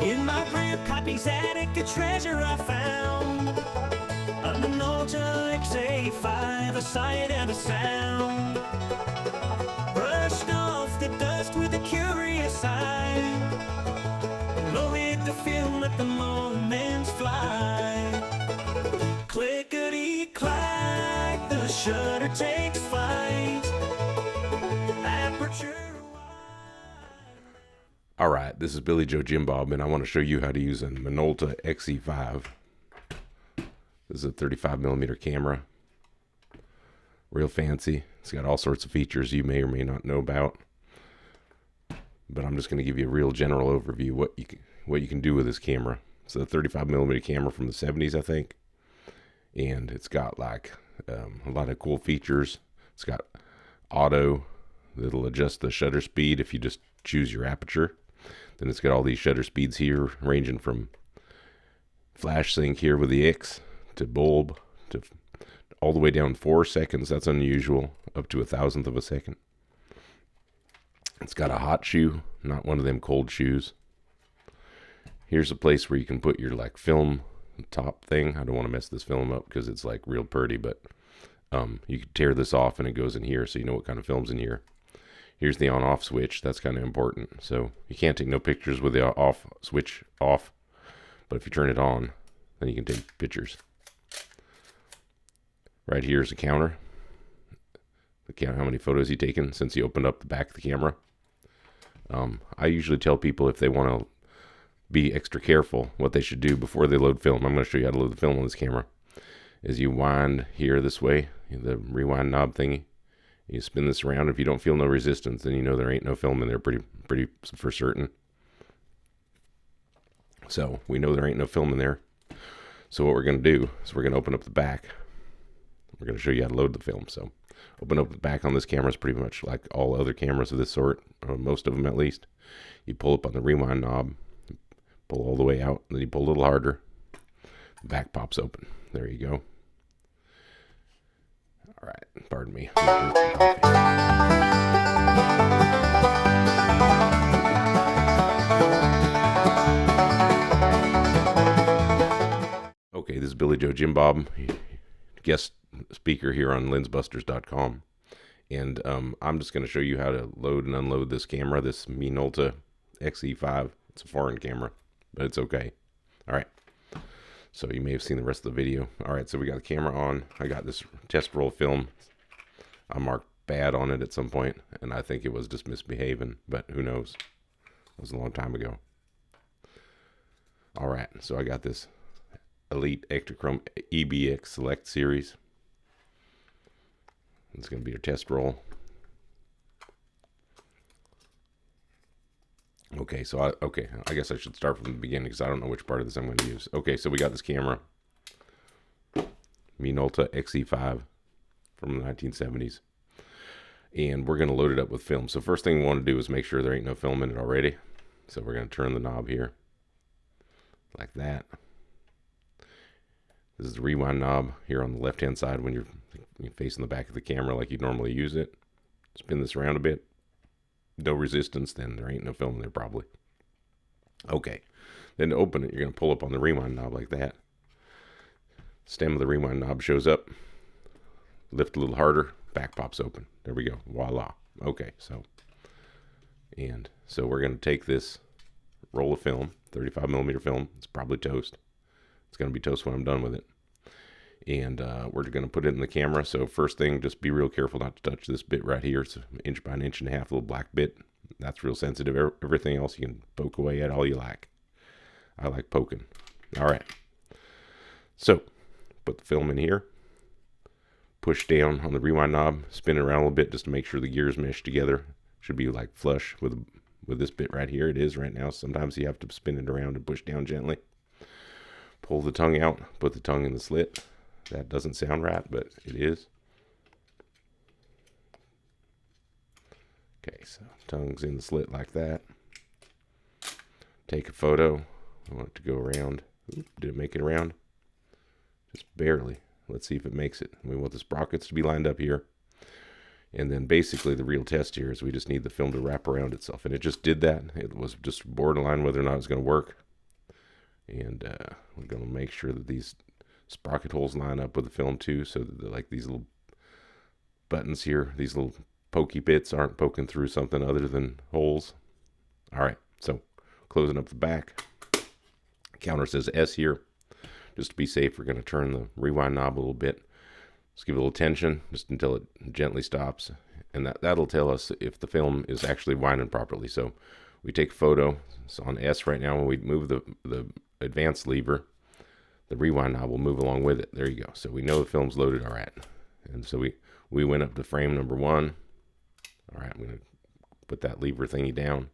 In my rare copy's attic, a treasure I found. A Minolta XE-5, a sight and a sound. Brushed off the dust with a curious eye. Loaded the film, let the moments fly. Clickety-clack, the shutter takes flight. Aperture. Alright, this is Billy Joe Jim Bob, and I want to show you how to use a Minolta XE-5. This is a 35mm camera. Real fancy. It's got all sorts of features you may or may not know about. But I'm just going to give you a real general overview what you can do with this camera. It's a 35mm camera from the 70s, I think. And it's got like a lot of cool features. It's got auto that'll adjust the shutter speed if you just choose your aperture. Then it's got all these shutter speeds here, ranging from flash sync here with the X to bulb to all the way down 4 seconds. That's unusual, up to 1,000th of a second. It's got a hot shoe, not one of them cold shoes. Here's a place where you can put your like film top thing. I don't want to mess this film up because it's like real pretty, but you can tear this off and it goes in here so you know what kind of film's in here. Here's the on-off switch. That's kind of important. So you can't take no pictures with the off switch off, but if you turn it on, then you can take pictures. Right here is a counter. The count how many photos you've taken since you opened up the back of the camera. I usually tell people if they want to be extra careful, what they should do before they load film. I'm going to show you how to load the film on this camera. Is you wind here this way, the rewind knob thingy. You spin this around. If you don't feel no resistance, then you know there ain't no film in there pretty for certain. So we know there ain't no film in there. So what we're going to do is we're going to open up the back. We're going to show you how to load the film. So open up the back on this camera is pretty much like all other cameras of this sort, or most of them at least. You pull up on the rewind knob, pull all the way out, and then you pull a little harder. The back pops open. There you go. All right, pardon me. Okay, this is Billy Joe Jim Bob, guest speaker here on Lensbusters.com. And I'm just going to show you how to load and unload this camera, this Minolta XE-5. It's a foreign camera, but it's okay. All right. So you may have seen the rest of the video. All right, so we got the camera on. I got this test roll film. I marked bad on it at some point, and I think it was just misbehaving, but who knows? It was a long time ago. All right, so I got this Elite Ektachrome EBX Select Series. It's going to be your test roll. Okay, so I guess I should start from the beginning because I don't know which part of this I'm going to use. Okay, so we got this camera, Minolta XE-5 from the 1970s, and we're going to load it up with film. So first thing we want to do is make sure there ain't no film in it already. So we're going to turn the knob here, like that. This is the rewind knob here on the left-hand side when you're facing the back of the camera like you normally use it. Spin this around a bit. No resistance, then there ain't no film in there probably. Okay, then to open it, you're going to pull up on the rewind knob like that. Stem of the rewind knob shows up. Lift a little harder, back pops open. There we go, voila. Okay, so we're going to take this roll of film, 35mm film. It's probably toast. It's going to be toast when I'm done with it. And we're going to put it in the camera. So first thing, just be real careful not to touch this bit right here. It's an inch by an inch and a half, little black bit. That's real sensitive. Everything else you can poke away at all you like. I like poking. All right. So put the film in here. Push down on the rewind knob. Spin it around a little bit just to make sure the gears mesh together. Should be like flush with this bit right here. It is right now. Sometimes you have to spin it around and push down gently. Pull the tongue out. Put the tongue in the slit. That doesn't sound right, but it is. Okay, so tongue's in the slit like that. Take a photo. I want it to go around. Oop, did it make it around? Just barely. Let's see if it makes it. We want the sprockets to be lined up here. And then basically the real test here is we just need the film to wrap around itself. And it just did that. It was just borderline whether or not it's going to work. And we're going to make sure that these sprocket holes line up with the film too, so that like these little buttons here, these little pokey bits aren't poking through something other than holes. All right, so closing up the back. Counter says S here. Just to be safe, we're going to turn the rewind knob a little bit. Just give it a little tension just until it gently stops. And that'll tell us if the film is actually winding properly. So we take a photo. It's on S right now. When we move the advanced lever, the rewind knob will move along with it. There you go. So we know the film's loaded. All right. And so we went up to frame number 1. All right, I'm going to put that lever thingy down.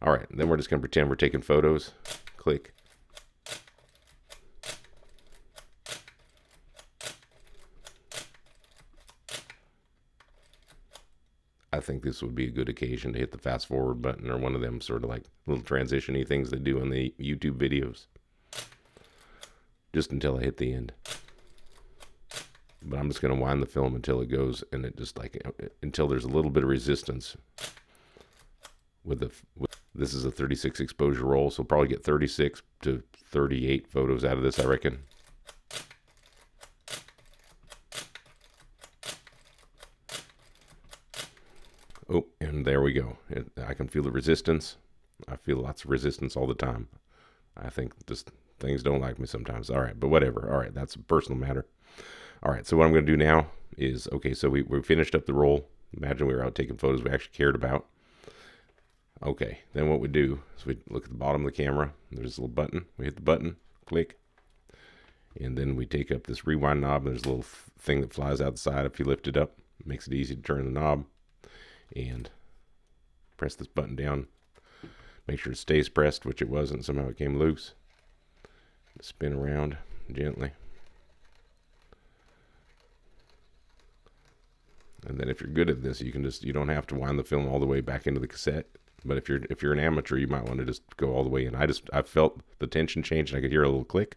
All right, then we're just going to pretend we're taking photos. Click. I think this would be a good occasion to hit the fast forward button, or one of them sort of like little transition-y things they do in the YouTube videos. Just until I hit the end. But I'm just going to wind the film until it goes, and it just like, until there's a little bit of resistance. This is a 36 exposure roll, so probably get 36 to 38 photos out of this, I reckon. Oh, and there we go. I can feel the resistance. I feel lots of resistance all the time. I think just things don't like me sometimes. All right, but whatever. All right, that's a personal matter. All right, so what I'm going to do now is, okay, so we finished up the roll. Imagine we were out taking photos we actually cared about. Okay, then what we do is we look at the bottom of the camera. There's a little button. We hit the button, click, and then we take up this rewind knob. There's a little thing that flies out the side. If you lift it up, it makes it easy to turn the knob. And press this button down. Make sure it stays pressed, which it wasn't. Somehow it came loose. Spin around gently. And then if you're good at this, you don't have to wind the film all the way back into the cassette. But if you're an amateur, you might want to just go all the way in. I felt the tension change, and I could hear a little click.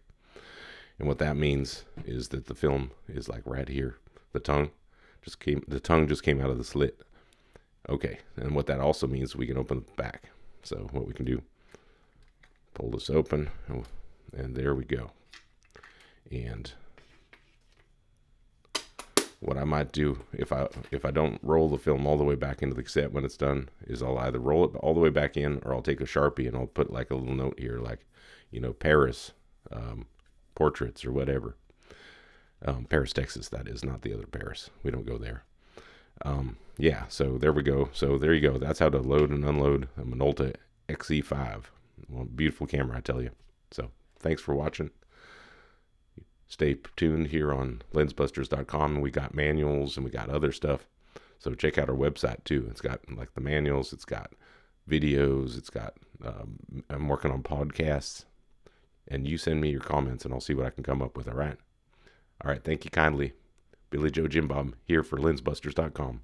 And what that means is that the film is like right here. The tongue just came out of the slit. Okay, and what that also means, we can open the back. So what we can do, pull this open, and there we go. And what I might do, if I don't roll the film all the way back into the cassette when it's done, is I'll either roll it all the way back in, or I'll take a Sharpie and I'll put like a little note here, like, Paris, portraits or whatever. Paris, Texas, that is, not the other Paris. We don't go there. Yeah, so there we go. So there you go. That's how to load and unload a Minolta XE-5. Well, beautiful camera, I tell you. So thanks for watching. Stay tuned here on Lensbusters.com. We got manuals and we got other stuff. So check out our website too. It's got like the manuals. It's got videos. It's got, I'm working on podcasts. And you send me your comments and I'll see what I can come up with. All right. All right. Thank you kindly. Billy Joe Jim Bob here for Lensbusters.com.